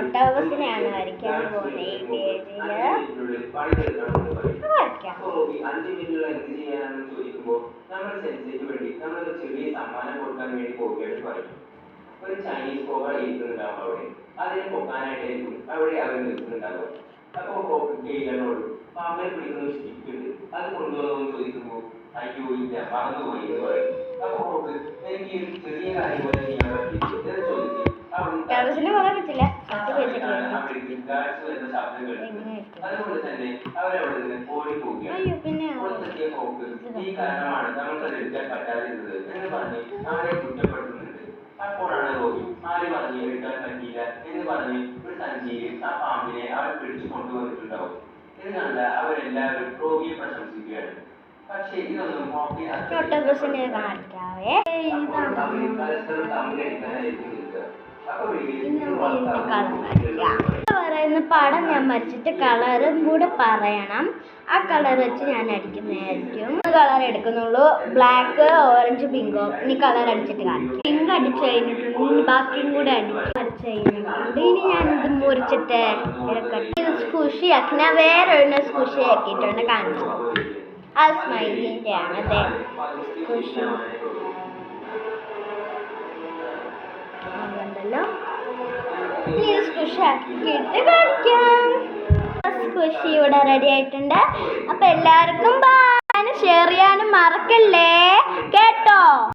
ഒട്ടകബസിനെയാണ് വരയ്ക്കാൻ പോകുന്നത് ഈ പേജില്. വരയ്ക്കാം. ഒരു ചൈനീസ് കോബർ ഇരിക്കുന്നുണ്ടാവും അവിടെ. അതിനെ പൊക്കാനായിട്ടായിരിക്കും അവിടെ അവർ നിൽക്കുന്നുണ്ടാവുക. അപ്പൊ ഗെയിലനോട് പാമ്പനെ പിടിക്കുന്ന ഒരു സ്റ്റിക്ക് ഉണ്ട്, അത് കൊണ്ടുവന്നു ചോദിക്കുമ്പോ അയ്യോ ഇല്ല മറന്നുപോയി എന്ന് പറയും. അപ്പൊ എനിക്ക് ഒരു ചെറിയ കാര്യം പോലെ ചെയ്യാൻ പറ്റില്ല എന്ന് ചോദിച്ച് അതുകൊണ്ട് തന്നെ അവരവിടെ നിന്ന് ഓടിപ്പോവുകയാണ്. പുറത്തെത്തിയ ഫോക്ക് ഈ കാരണമാണ് നമുക്കത് എടുക്കാൻ പറ്റാതിരുന്നത് എന്ന് പറഞ്ഞ് അവരെ കുറ്റപ്പെടുത്തുന്നുണ്ട്. അപ്പോഴാണ് റോബി ആര് പറഞ്ഞ് എടുക്കാൻ പറ്റിയില്ല എന്ന് പറഞ്ഞ് ഒരു സഞ്ചിയിൽ ആ പാമ്പിനെ അവർ പിടിച്ചു കൊണ്ടുവന്നിട്ടുണ്ടാവും. ഇത് കണ്ട അവരെല്ലാവരും റോബിയെ പ്രശംസിക്കുകയാണ്. പക്ഷേ ഇതൊന്നും റോബി പറയുന്ന പടം ഞാൻ വരച്ചിട്ട് കളറും കൂടെ പറയണം. ആ കളർ വെച്ച് ഞാൻ അടിക്കുന്നതായിരിക്കും. കളർ എടുക്കുന്നുള്ളൂ, ബ്ലാക്ക്, ഓറഞ്ച്, പിങ്കോ. ഇനി കളർ അടിച്ചിട്ട് കാണിക്കും. പിങ്ക് അടിച്ചു കഴിഞ്ഞിട്ടുണ്ട്, ബാക്കിയും കൂടെ അടിച്ചു കഴിഞ്ഞിട്ടുണ്ട്. ഇനി ഞാനിത് മുറിച്ചിട്ട് എടുക്കട്ടെ. ഇത് സ്കുഷിയാക്കി ഞാൻ വേറൊരു സ്കുഷിയാക്കിയിട്ടുണ്ട്, കാണിച്ചു. ആ സ്മൈലിൻ്റെ ആണ് അതെ സ്കുഷി. അതുകൊണ്ടല്ലോ ഈ സ്കുഷി ആക്കിയിട്ട് കാണിക്കാം. സ്കുഷി ഇവിടെ റെഡി ആയിട്ടുണ്ട്. അപ്പൊ എല്ലാവർക്കും ഷെയർ ചെയ്യാനും മറക്കല്ലേ കേട്ടോ.